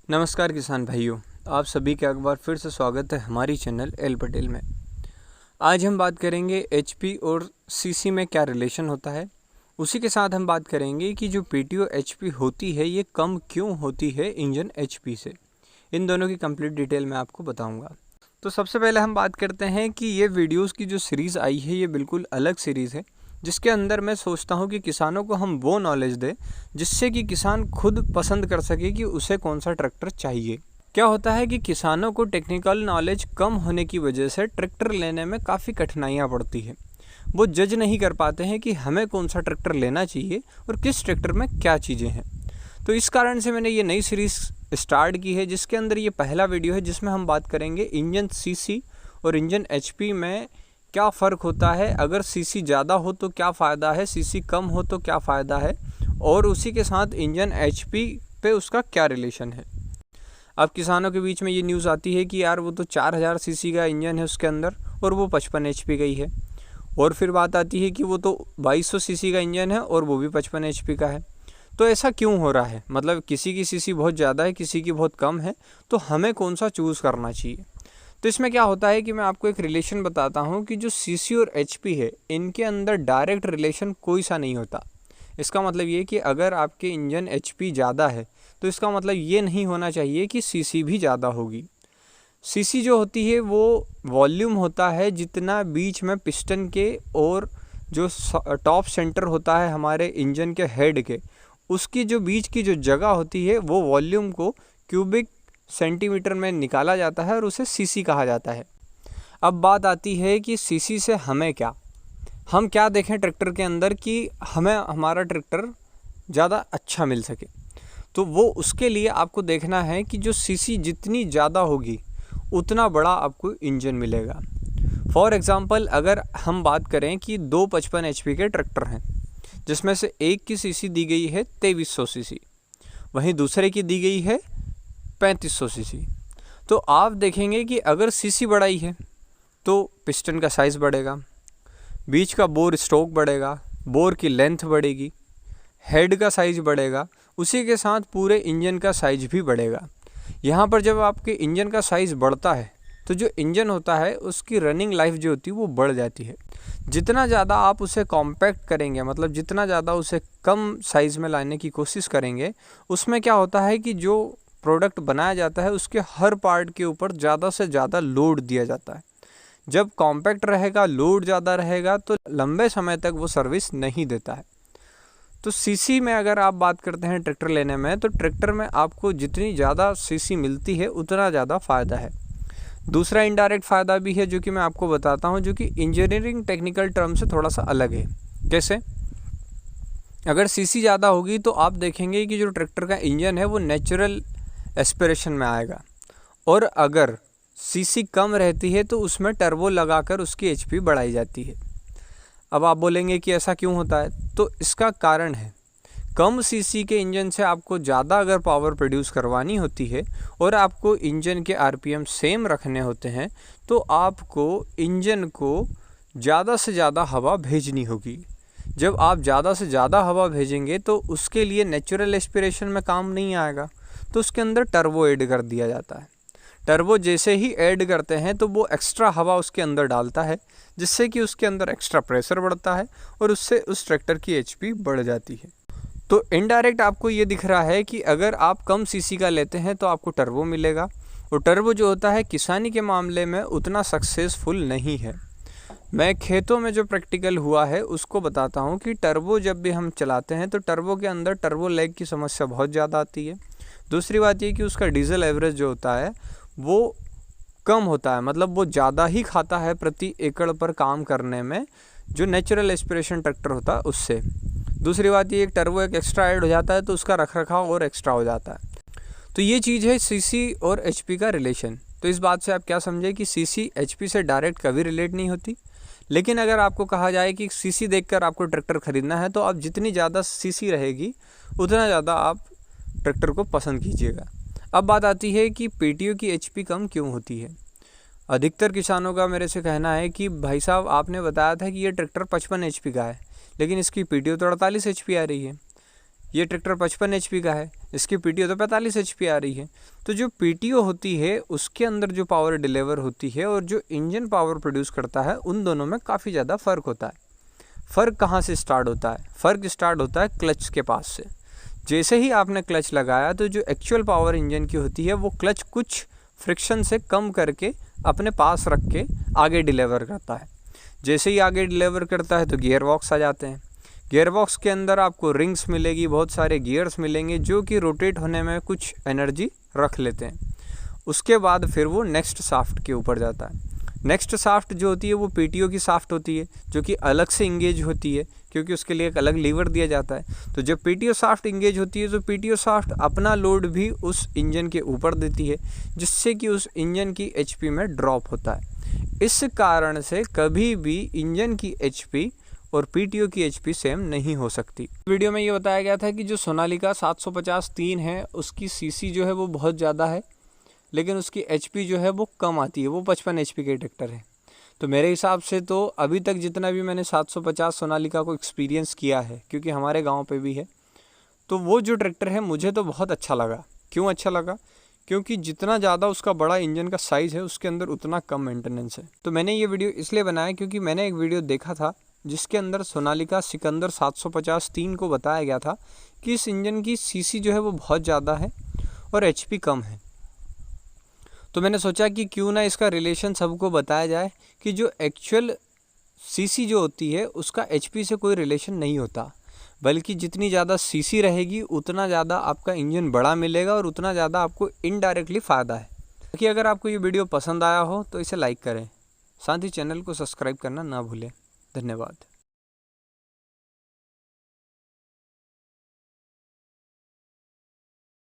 नमस्कार किसान भाइयों, आप सभी का एक बार फिर से स्वागत है हमारी चैनल एल पटेल में। आज हम बात करेंगे एचपी और सीसी में क्या रिलेशन होता है। उसी के साथ हम बात करेंगे कि जो पीटीओ एचपी होती है ये कम क्यों होती है इंजन एचपी से। इन दोनों की कंप्लीट डिटेल मैं आपको बताऊंगा। तो सबसे पहले हम बात करते हैं कि ये वीडियोज़ की जो सीरीज़ आई है ये बिल्कुल अलग सीरीज़ है, जिसके अंदर मैं सोचता हूँ कि किसानों को हम वो नॉलेज दें जिससे कि किसान खुद पसंद कर सके कि उसे कौन सा ट्रैक्टर चाहिए। क्या होता है कि किसानों को टेक्निकल नॉलेज कम होने की वजह से ट्रैक्टर लेने में काफ़ी कठिनाइयाँ पड़ती है। वो जज नहीं कर पाते हैं कि हमें कौन सा ट्रैक्टर लेना चाहिए और किस ट्रैक्टर में क्या चीज़ें हैं। तो इस कारण से मैंने ये नई सीरीज़ स्टार्ट की है, जिसके अंदर ये पहला वीडियो है जिसमें हम बात करेंगे इंजन सीसी और इंजन एचपी में क्या फ़र्क होता है। अगर सीसी ज़्यादा हो तो क्या फ़ायदा है, सीसी कम हो तो क्या फ़ायदा है, और उसी के साथ इंजन एचपी पे उसका क्या रिलेशन है। अब किसानों के बीच में ये न्यूज़ आती है कि यार वो तो 4000 सीसी का इंजन है उसके अंदर और वो 55 एचपी का ही है। और फिर बात आती है कि वो तो 2200 सीसी का इंजन है और वो भी 55 एचपी का है। तो ऐसा क्यों हो रहा है? मतलब किसी की सीसी बहुत ज़्यादा है, किसी की बहुत कम है, तो हमें कौन सा चूज़ करना चाहिए। तो इसमें क्या होता है कि मैं आपको एक रिलेशन बताता हूँ कि जो सीसी और एचपी है इनके अंदर डायरेक्ट रिलेशन कोई सा नहीं होता। इसका मतलब ये कि अगर आपके इंजन एचपी ज़्यादा है तो इसका मतलब ये नहीं होना चाहिए कि सीसी भी ज़्यादा होगी। सीसी जो होती है वो वॉल्यूम होता है जितना बीच में पिस्टन के और जो टॉप सेंटर होता है हमारे इंजन के हेड के, उसकी जो बीच की जो जगह होती है वो वॉल्यूम को क्यूबिक सेंटीमीटर में निकाला जाता है और उसे सीसी कहा जाता है। अब बात आती है कि सीसी से हमें क्या, हम क्या देखें ट्रैक्टर के अंदर कि हमें हमारा ट्रैक्टर ज़्यादा अच्छा मिल सके। तो वो उसके लिए आपको देखना है कि जो सीसी जितनी ज़्यादा होगी उतना बड़ा आपको इंजन मिलेगा। फॉर एग्ज़ाम्पल अगर हम बात करें कि 255 एचपी के ट्रैक्टर हैं जिसमें से एक की सीसी दी गई है 2300 सीसी, वहीं दूसरे की दी गई है 3500 सीसी। तो आप देखेंगे कि अगर सीसी बढ़ाई है तो पिस्टन का साइज़ बढ़ेगा, बीच का बोर स्ट्रोक बढ़ेगा, बोर की लेंथ बढ़ेगी, हेड का साइज़ बढ़ेगा, उसी के साथ पूरे इंजन का साइज़ भी बढ़ेगा। यहाँ पर जब आपके इंजन का साइज़ बढ़ता है तो जो इंजन होता है उसकी रनिंग लाइफ जो होती है वो बढ़ जाती है। जितना ज़्यादा आप उसे कॉम्पैक्ट करेंगे, मतलब जितना ज़्यादा उसे कम साइज़ में लाने की कोशिश करेंगे, उसमें क्या होता है कि जो प्रोडक्ट बनाया जाता है उसके हर पार्ट के ऊपर ज़्यादा से ज़्यादा लोड दिया जाता है। जब कॉम्पैक्ट रहेगा, लोड ज़्यादा रहेगा तो लंबे समय तक वो सर्विस नहीं देता है। तो सीसी में अगर आप बात करते हैं ट्रैक्टर लेने में, तो ट्रैक्टर में आपको जितनी ज़्यादा सीसी मिलती है उतना ज़्यादा फ़ायदा है। दूसरा इनडायरेक्ट फ़ायदा भी है जो कि मैं आपको बताता हूँ, जो कि इंजीनियरिंग टेक्निकल टर्म से थोड़ा सा अलग है। कैसे? अगर सीसी ज़्यादा होगी तो आप देखेंगे कि जो ट्रैक्टर का इंजन है वो नेचुरल एस्पिरेशन में आएगा, और अगर सीसी कम रहती है तो उसमें टर्बो लगाकर उसकी एचपी बढ़ाई जाती है। अब आप बोलेंगे कि ऐसा क्यों होता है? तो इसका कारण है, कम सीसी के इंजन से आपको ज़्यादा अगर पावर प्रोड्यूस करवानी होती है और आपको इंजन के आरपीएम सेम रखने होते हैं तो आपको इंजन को ज़्यादा से ज़्यादा हवा भेजनी होगी। जब आप ज़्यादा से ज़्यादा हवा भेजेंगे तो उसके लिए नेचुरल एस्पिरेशन में काम नहीं आएगा, तो उसके अंदर टर्बो ऐड कर दिया जाता है। टर्बो जैसे ही ऐड करते हैं तो वो एक्स्ट्रा हवा उसके अंदर डालता है, जिससे कि उसके अंदर एक्स्ट्रा प्रेशर बढ़ता है और उससे उस ट्रैक्टर की एचपी बढ़ जाती है। तो इनडायरेक्ट आपको ये दिख रहा है कि अगर आप कम सीसी का लेते हैं तो आपको टर्बो मिलेगा, और टर्बो जो होता है किसानी के मामले में उतना सक्सेसफुल नहीं है। मैं खेतों में जो प्रैक्टिकल हुआ है उसको बताता हूँ कि टर्बो जब भी हम चलाते हैं तो टर्बो के अंदर टर्बो लैग की समस्या बहुत ज़्यादा आती है। दूसरी बात ये कि उसका डीजल एवरेज जो होता है वो कम होता है, मतलब वो ज़्यादा ही खाता है प्रति एकड़ पर काम करने में जो नेचुरल एस्पिरेशन ट्रैक्टर होता है उससे। दूसरी बात ये, एक टर्बो एक एक्स्ट्रा ऐड हो जाता है तो उसका रखरखाव और एक्स्ट्रा हो जाता है। तो ये चीज़ है सीसी और एचपी का रिलेशन। तो इस बात से आप क्या समझे कि सीसी एचपी से डायरेक्ट कभी रिलेट नहीं होती। लेकिन अगर आपको कहा जाए कि सीसी देखकर आपको ट्रैक्टर ख़रीदना है तो आप जितनी ज़्यादा सीसी रहेगी उतना ज़्यादा आप ट्रैक्टर को पसंद कीजिएगा। अब बात आती है कि पीटीओ की एचपी कम क्यों होती है। अधिकतर किसानों का मेरे से कहना है कि भाई साहब आपने बताया था कि ये ट्रैक्टर 55 एचपी का है लेकिन इसकी पीटीओ तो 48 एचपी आ रही है। ये ट्रैक्टर 55 एचपी का है इसकी पीटीओ तो 45 एचपी आ रही है। तो जो पीटीओ होती है उसके अंदर जो पावर डिलीवर होती है और जो इंजन पावर प्रोड्यूस करता है, उन दोनों में काफ़ी ज़्यादा फ़र्क होता है। फ़र्क कहाँ से स्टार्ट होता है? फ़र्क स्टार्ट होता है क्लच के पास से। जैसे ही आपने क्लच लगाया तो जो एक्चुअल पावर इंजन की होती है वो क्लच कुछ फ्रिक्शन से कम करके अपने पास रख के आगे डिलीवर करता है। जैसे ही आगे डिलीवर करता है तो गियर बॉक्स आ जाते हैं। गियर बॉक्स के अंदर आपको रिंग्स मिलेगी, बहुत सारे गियर्स मिलेंगे जो कि रोटेट होने में कुछ एनर्जी रख लेते हैं। उसके बाद फिर वो नेक्स्ट शाफ्ट के ऊपर जाता है। नेक्स्ट शाफ्ट जो होती है वो पीटीओ की शाफ्ट होती है, जो कि अलग से इंगेज होती है क्योंकि उसके लिए एक अलग लीवर दिया जाता है। तो जब पीटीओ शाफ्ट इंगेज होती है तो पीटीओ शाफ्ट अपना लोड भी उस इंजन के ऊपर देती है, जिससे कि उस इंजन की एचपी में ड्रॉप होता है। इस कारण से कभी भी इंजन की एचपी और पीटीओ की एचपी सेम नहीं हो सकती। वीडियो में ये बताया गया था कि जो सोनालिका 750-3 है उसकी सीसी जो है वो बहुत ज़्यादा है, लेकिन उसकी एचपी जो है वो कम आती है, वो 55 एचपी के ट्रैक्टर है। तो मेरे हिसाब से तो अभी तक जितना भी मैंने 750 सोनालिका को एक्सपीरियंस किया है, क्योंकि हमारे गांव पे भी है, तो वो जो ट्रैक्टर है मुझे तो बहुत अच्छा लगा। क्यों अच्छा लगा? क्योंकि जितना ज़्यादा उसका बड़ा इंजन का साइज़ है उसके अंदर उतना कम मेंटेनेंस है। तो मैंने ये वीडियो इसलिए बनाया क्योंकि मैंने एक वीडियो देखा था जिसके अंदर सोनालिका सिकंदर 750-3 को बताया गया था कि इस इंजन की सीसी जो है वो बहुत ज़्यादा है और एचपी कम है। तो मैंने सोचा कि क्यों ना इसका रिलेशन सबको बताया जाए कि जो एक्चुअल सीसी जो होती है उसका एचपी से कोई रिलेशन नहीं होता, बल्कि जितनी ज़्यादा सीसी रहेगी उतना ज़्यादा आपका इंजन बड़ा मिलेगा और उतना ज़्यादा आपको इनडायरेक्टली फ़ायदा है। कि अगर आपको ये वीडियो पसंद आया हो तो इसे लाइक करें, साथ ही चैनल को सब्सक्राइब करना ना भूलें। धन्यवाद।